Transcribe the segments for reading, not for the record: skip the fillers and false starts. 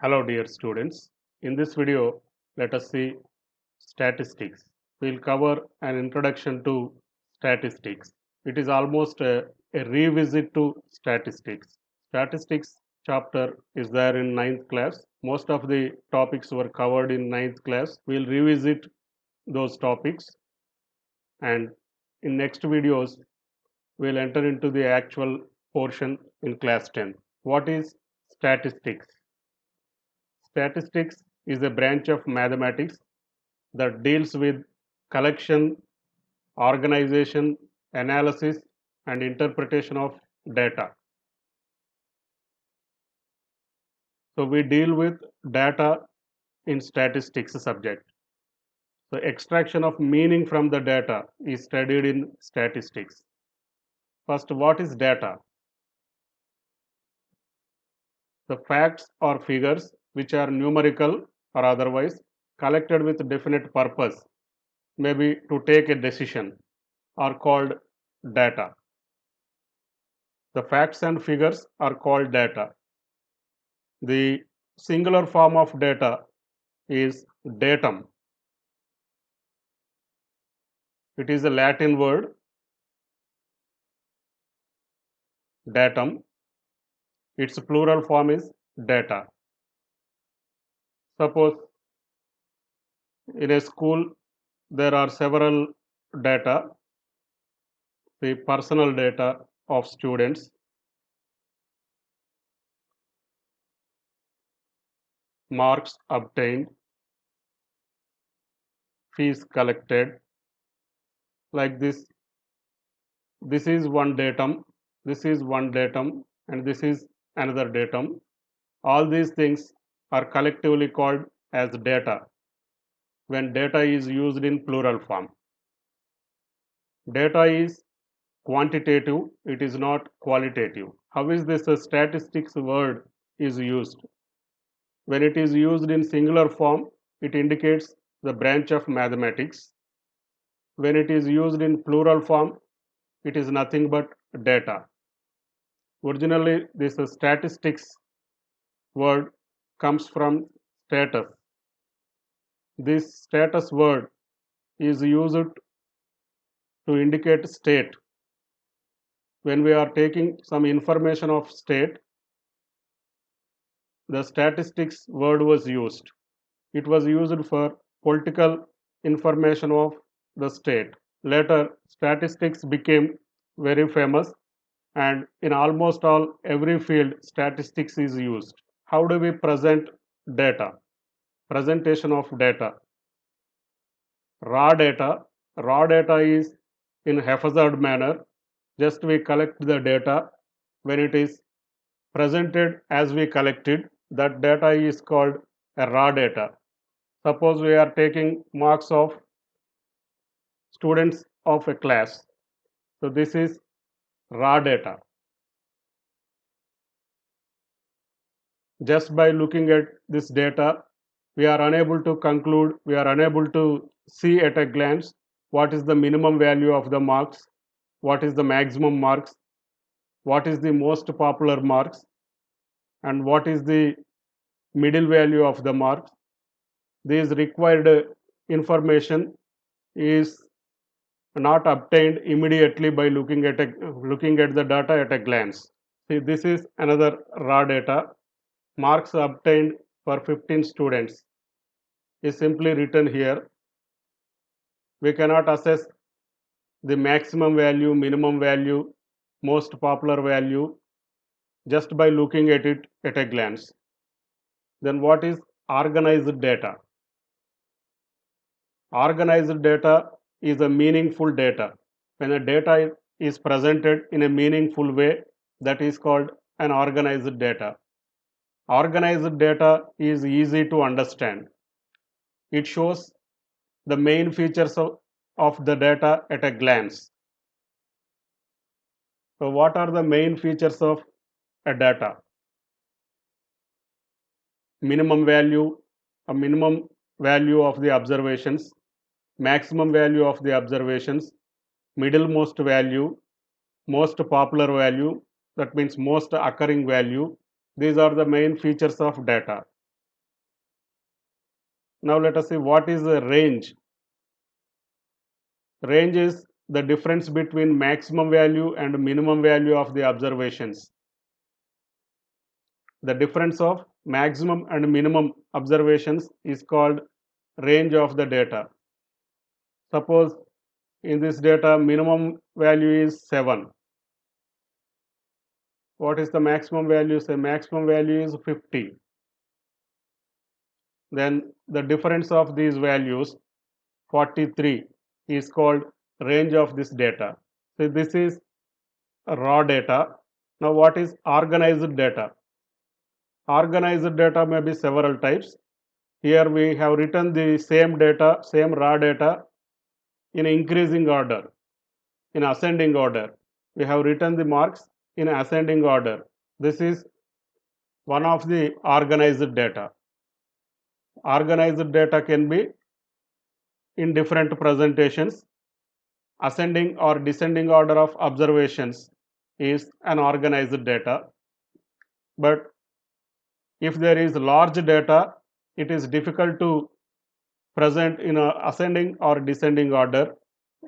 Hello dear students. In this video, let us see statistics. We'll cover an introduction to statistics. It is almost a revisit to statistics. Statistics chapter is there in ninth class. Most of the topics were covered in ninth class. We'll revisit those topics, and in next videos we'll enter into the actual portion in class 10. What is statistics? Statistics is a branch of mathematics that deals with collection, organization, analysis, and interpretation of data. So we deal with data in statistics subject. So extraction of meaning from the data is studied in statistics. First, what is data? The facts or figures which are numerical or otherwise collected with definite purpose, maybe to take a decision, are called data. The facts and figures are called data. The singular form of data is datum. It is a Latin word, datum. Its plural form is data. Suppose in a school there are several data, the personal data of students, marks obtained, fees collected, like this. This is one datum, this is one datum, and this is another datum. All these things are collectively called as data when data is used in plural form. Data is quantitative, it is not qualitative. How is this a statistics word is used? When it is used in singular form, it indicates the branch of mathematics. When it is used in plural form, it is nothing but data. Originally, this statistics word comes from status. This status word is used to indicate state. When we are taking some information of state, the statistics word was used. It was used for political information of the state. Later, statistics became very famous, and in almost all every field, statistics is used. How do we present data? Presentation of data. Raw data. Raw data is in haphazard manner. Just we collect the data. When it is presented as we collected, that data is called a raw data. Suppose we are taking marks of students of a class. So this is raw data. Just by looking at this data, we are unable to conclude, we are unable to see at a glance what is the minimum value of the marks, what is the maximum marks, what is the most popular marks, and what is the middle value of the marks. This required information is not obtained immediately by looking at the data at a glance. See, this is another raw data. Marks obtained for 15 students is simply written here. We cannot assess the maximum value, minimum value, most popular value just by looking at it at a glance. Then what is organized data? Organized data is a meaningful data. When a data is presented in a meaningful way, that is called an organized data. Organized data is easy to understand. It shows the main features of the data at a glance. So what are the main features of a data? Minimum value, a minimum value of the observations, maximum value of the observations, middlemost value, most popular value, that means most occurring value. These are the main features of data. Now let us see what is the range. Range is the difference between maximum value and minimum value of the observations. The difference of maximum and minimum observations is called range of the data. Suppose in this data minimum value is 7. What is the maximum value? Say maximum value is 50. Then the difference of these values 43 is called range of this data. So this is raw data. Now what is organized data? Organized data may be several types. Here we have written the same data, same raw data in increasing order, in ascending order. We have written the marks in ascending order. This is one of the organized data. Organized data can be in different presentations. Ascending or descending order of observations is an organized data. But if there is large data, it is difficult to present in a ascending or descending order.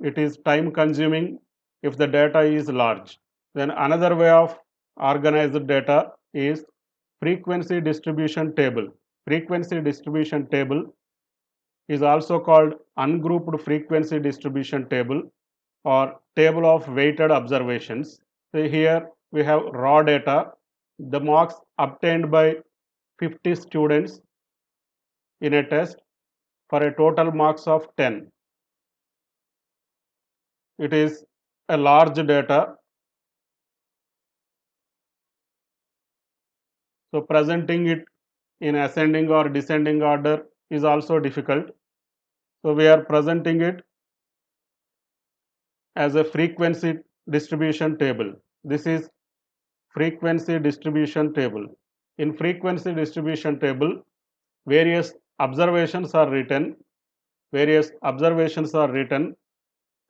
It is time consuming if the data is large. Then another way of organized data is frequency distribution table. Frequency distribution table is also called ungrouped frequency distribution table or table of weighted observations. So here we have raw data, the marks obtained by 50 students in a test for a total marks of 10. It is a large data. So presenting it in ascending or descending order is also difficult. So we are presenting it as a frequency distribution table. This is frequency distribution table. In frequency distribution table, various observations are written,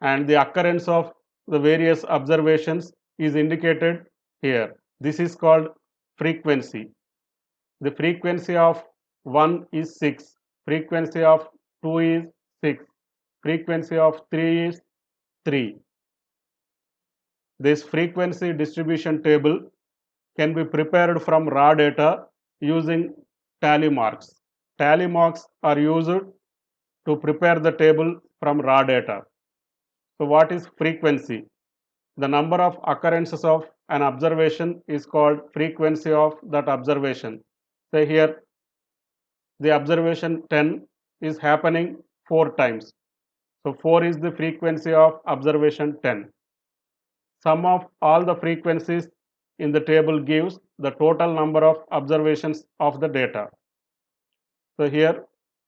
and the occurrence of the various observations is indicated here. This is called frequency. The frequency of 1 is 6, frequency of 2 is 6, frequency of 3 is 3. This frequency distribution table can be prepared from raw data using tally marks. Tally marks are used to prepare the table from raw data. So what is frequency? The number of occurrences of an observation is called frequency of that observation. Say here the observation 10 is happening 4 times. So 4 is the frequency of observation 10. Sum of all the frequencies in the table gives the total number of observations of the data. So here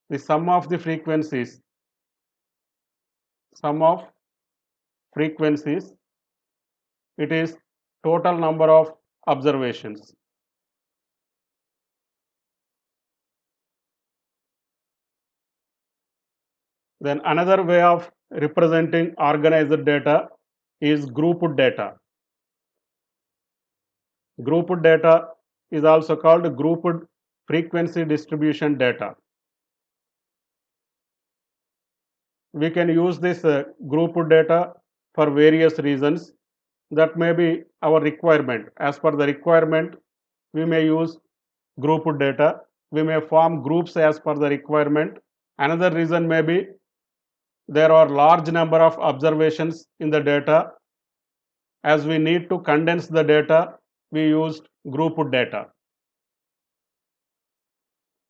the sum of frequencies, it is total number of observations. Then another way of representing organized data is grouped data. Grouped data is also called grouped frequency distribution data. We can use this grouped data for various reasons. That may be our requirement. As per the requirement, we may use grouped data. We may form groups as per the requirement. Another reason may be there are large number of observations in the data. As we need to condense the data, we used grouped data.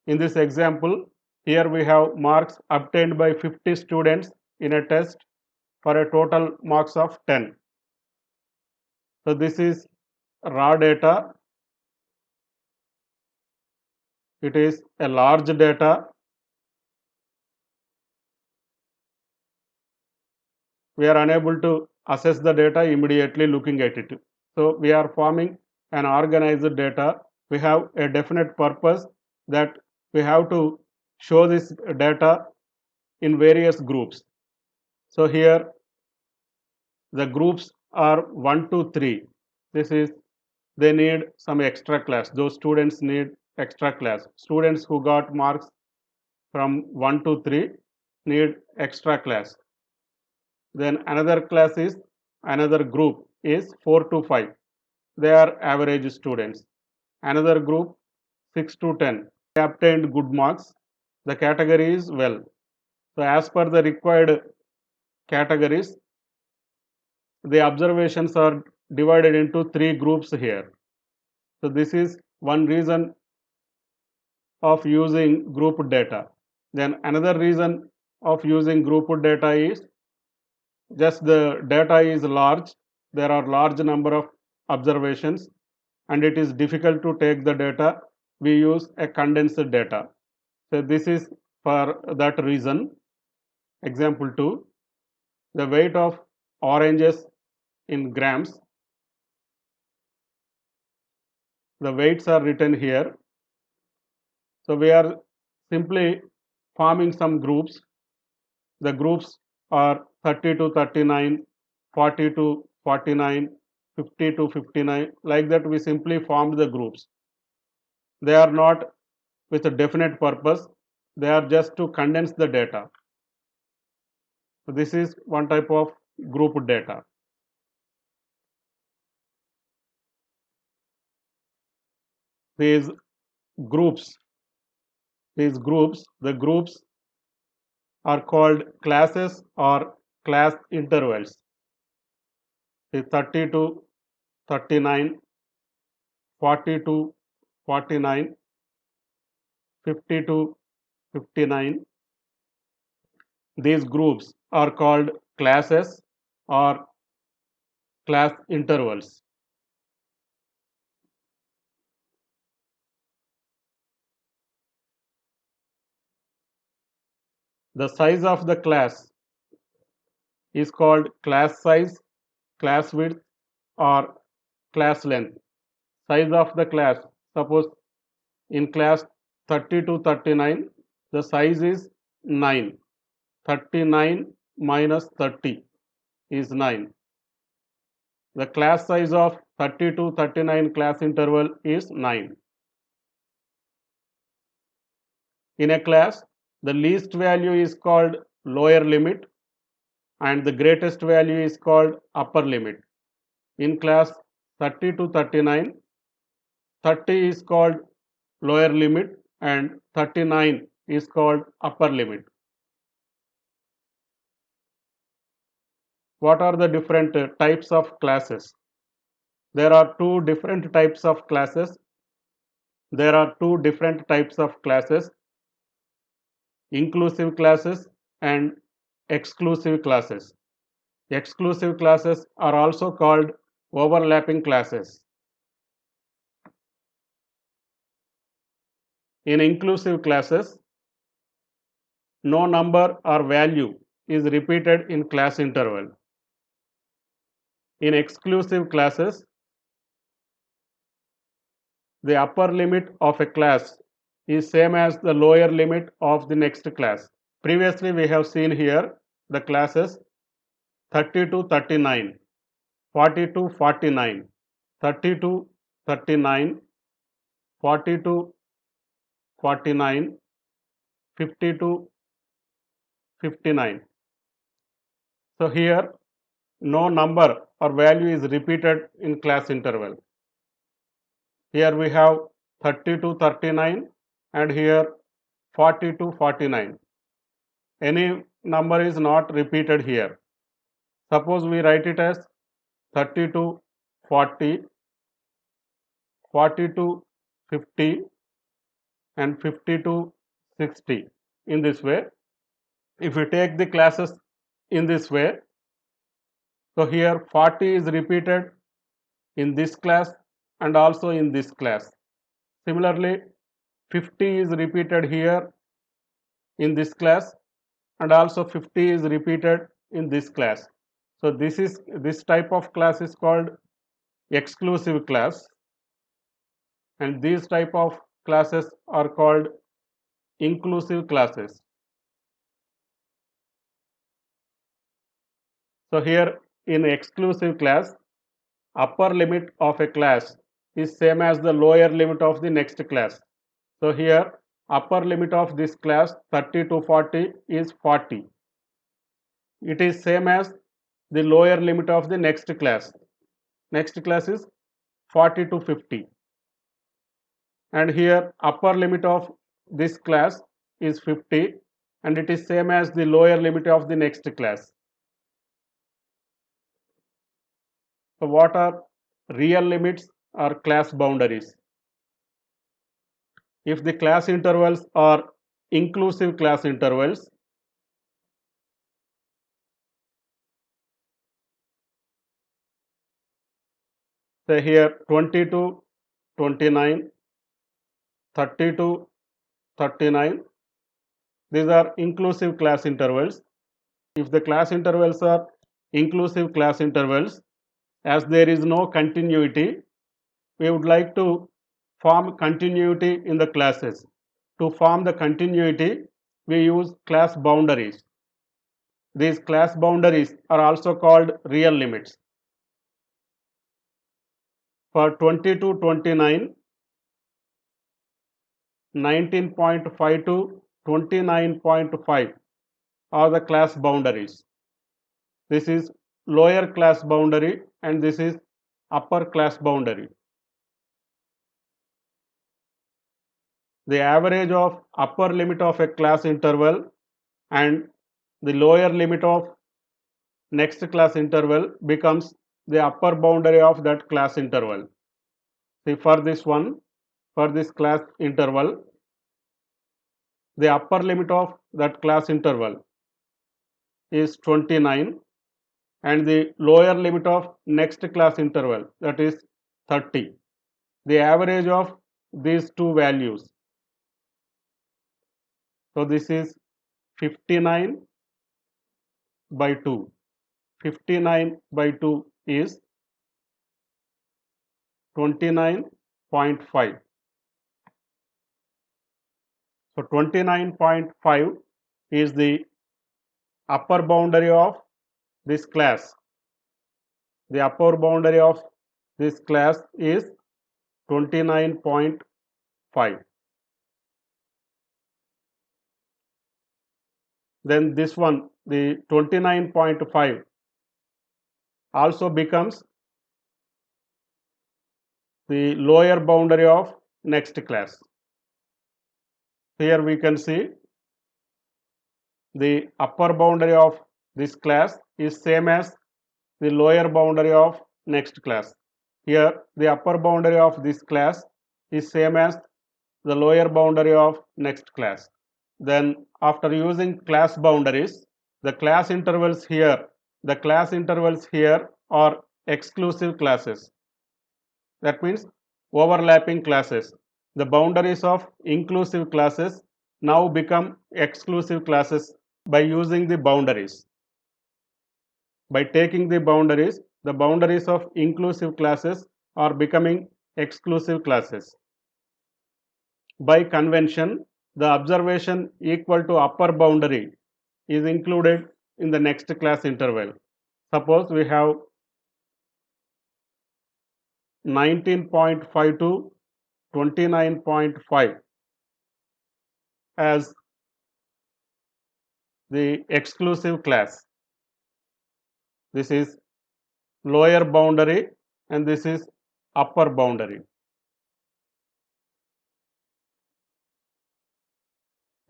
In this example, here we have marks obtained by 50 students in a test for a total marks of 10. So this is raw data. It is a large data. We are unable to assess the data immediately looking at it. So we are forming an organized data. We have a definite purpose that we have to show this data in various groups. So here the groups are 1 to 3. This is they need some extra class. Those students need extra class. Students who got marks from 1 to 3 need extra class. Then another group is 4 to 5. They are average students. Another group 6 to 10. They obtained good marks. The category is well. So as per the required categories, the observations are divided into 3 groups here. So this is one reason of using grouped data. Then another reason of using grouped data is just the data is large. There are large number of observations and it is difficult to take the data. We use a condensed data. So this is for that reason. Example 2, the weight of oranges in grams. The weights are written here. So we are simply forming some groups. The groups are 30 to 39, 40 to 49, 50 to 59. Like that, we simply formed the groups. They are not with a definite purpose, they are just to condense the data. So this is one type of group data. These groups, the groups are called classes or class intervals. The 30 to 39, 40 to 49, 50 to 59. These groups are called classes or class intervals. The size of the class is called class size, class width, or class length. Size of the class, suppose in class 30 to 39, the size is 9. 39 minus 30 is 9. The class size of 30 to 39 class interval is 9. In a class, the least value is called lower limit and the greatest value is called upper limit. In class 30 to 39, 30 is called lower limit and 39 is called upper limit. What are the different types of classes? There are two different types of classes. Inclusive classes and exclusive classes. Exclusive classes are also called overlapping classes. In inclusive classes, no number or value is repeated in class interval. In exclusive classes, the upper limit of a class is same as the lower limit of the next class. Previously, we have seen here the classes 30 to 39, 40 to 49, 30 to 39, 40 to 49, 50 to 59. So here no number or value is repeated in class interval. Here we have 30 to 39 and here 40 to 49. Any number is not repeated here. Suppose we write it as 30 to 40, 40 to 50 and 50 to 60 in this way. If we take the classes in this way, so here 40 is repeated in this class and also in this class. Similarly, 50 is repeated here in this class and also 50 is repeated in this class. So this type of class is called exclusive class and these type of classes are called inclusive classes. So here in exclusive class, upper limit of a class is same as the lower limit of the next class. So here upper limit of this class 30 to 40 is 40. It is same as the lower limit of the next class. Next class is 40 to 50. And here upper limit of this class is 50 and it is same as the lower limit of the next class. So what are real limits or class boundaries? If the class intervals are inclusive class intervals, say here 20 to 29, 30 to 39, these are inclusive class intervals. If the class intervals are inclusive class intervals, as there is no continuity, we would like to form continuity in the classes. To form the continuity, we use class boundaries. These class boundaries are also called real limits. For 20 to 29, 19.5 to 29.5 are the class boundaries. This is lower class boundary and this is upper class boundary. The average of upper limit of a class interval and the lower limit of next class interval becomes the upper boundary of that class interval. See, for this one, for this class interval, the upper limit of that class interval is 29 and the lower limit of next class interval, that is 30. The average of these two values, so this is 59 by 2. 59 by 2 is 29.5. So 29.5 is the upper boundary of this class. The upper boundary of this class is 29.5. Then this one, the 29.5 also becomes the lower boundary of next class. Here we can see the upper boundary of this class is same as the lower boundary of next class. Here the upper boundary of this class is same as the lower boundary of next class. Then after using class boundaries, the class intervals here are exclusive classes. That means overlapping classes. The boundaries of inclusive classes now become exclusive classes by using the boundaries. By taking the boundaries of inclusive classes are becoming exclusive classes. By convention, the observation equal to upper boundary is included in the next class interval. Suppose we have 19.5 to 29.5 as the exclusive class. This is lower boundary and this is upper boundary.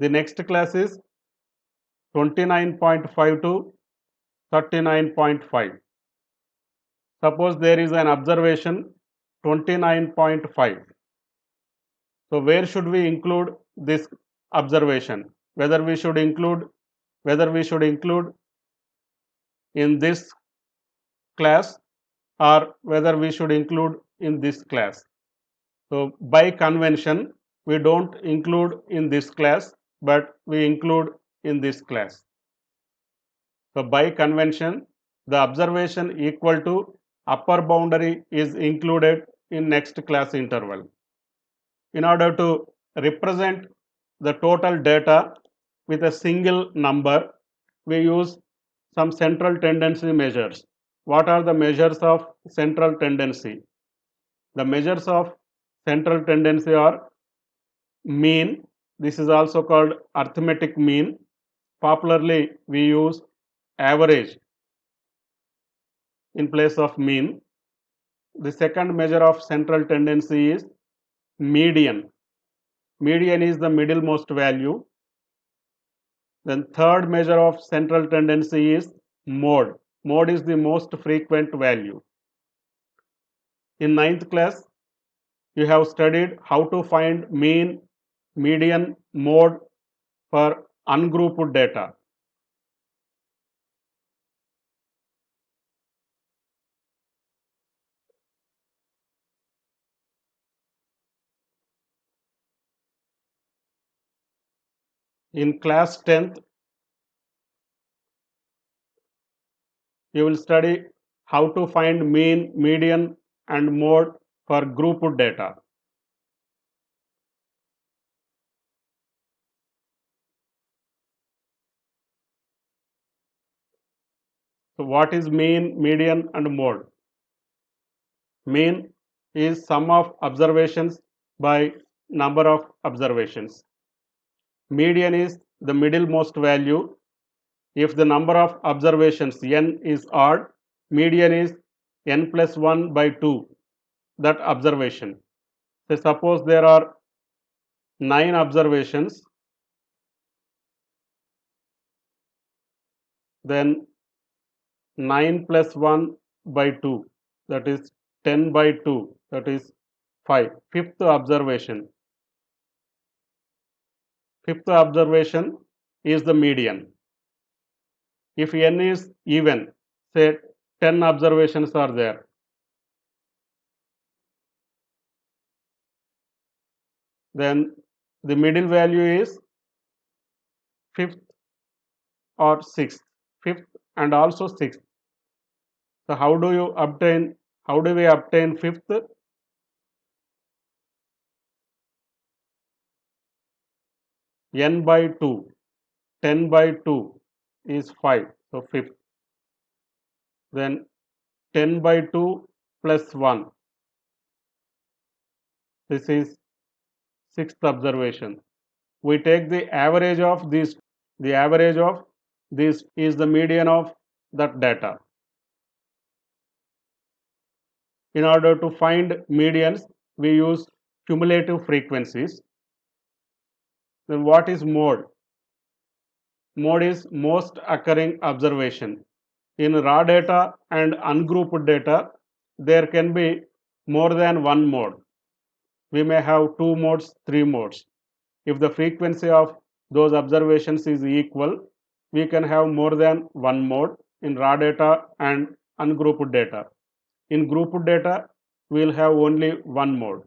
The next class is 29.5 to 39.5. Suppose there is an observation 29.5. So where should we include this observation? Whether we should include in this class or whether we should include in this class. So by convention, we don't include in this class, but we include in this class. So by convention, the observation equal to upper boundary is included in next class interval. In order to represent the total data with a single number, we use some central tendency measures. What are the measures of central tendency? The measures of central tendency are mean, This is also called arithmetic mean. Popularly, we use average in place of mean. The second measure of central tendency is median. Median is the middlemost value. Then third measure of central tendency is mode. Mode is the most frequent value. In ninth class, you have studied how to find mean, median, mode for ungrouped data. In class 10th, you will study how to find mean, median, and mode for grouped data. So what is mean, median, and mode? Mean is sum of observations by number of observations. Median is the middlemost value. If the number of observations n is odd, median is n plus 1 by 2, that observation. So suppose there are 9 observations, then 9 plus 1 by 2, that is 10 by 2, that is 5. Fifth observation is the median. If n is even, say 10 observations are there, then the middle value is fifth or sixth, fifth and also sixth. So how do we obtain fifth? N by 2, 10 by 2 is 5, so fifth. Then 10 by 2 plus 1, this is sixth observation. We take the average of these. The average of this is the median of that data. In order to find medians, we use cumulative frequencies. Then what is mode? Mode is most occurring observation. In raw data and ungrouped data, there can be more than one mode. We may have 2 modes, 3 modes. If the frequency of those observations is equal, we can have more than one mode in raw data and ungrouped data. In grouped data, we will have only one mode.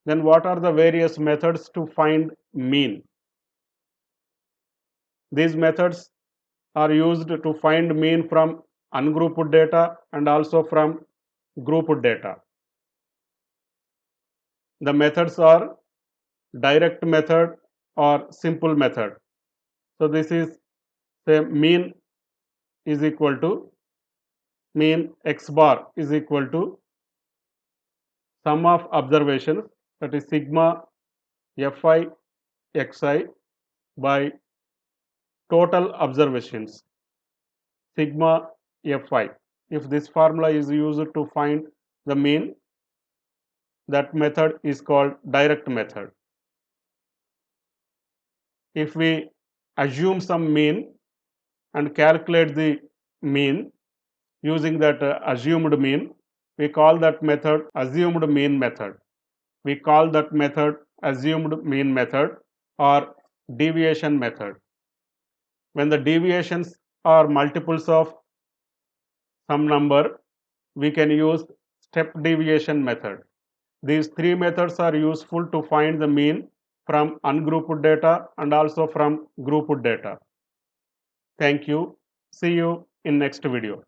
Then what are the various methods to find mean? These methods are used to find mean from ungrouped data and also from grouped data. The methods are direct method or simple method. So this is, say, mean is equal to mean x bar is equal to sum of observations, that is sigma fi xi by total observations sigma fi. If this formula is used to find the mean, that method is called direct method. If we assume some mean and calculate the mean using that assumed mean, we call that method assumed mean method. We call that method assumed mean method or deviation method. When the deviations are multiples of some number, we can use step deviation method. These three methods are useful to find the mean from ungrouped data and also from grouped data. Thank you. See you in next video.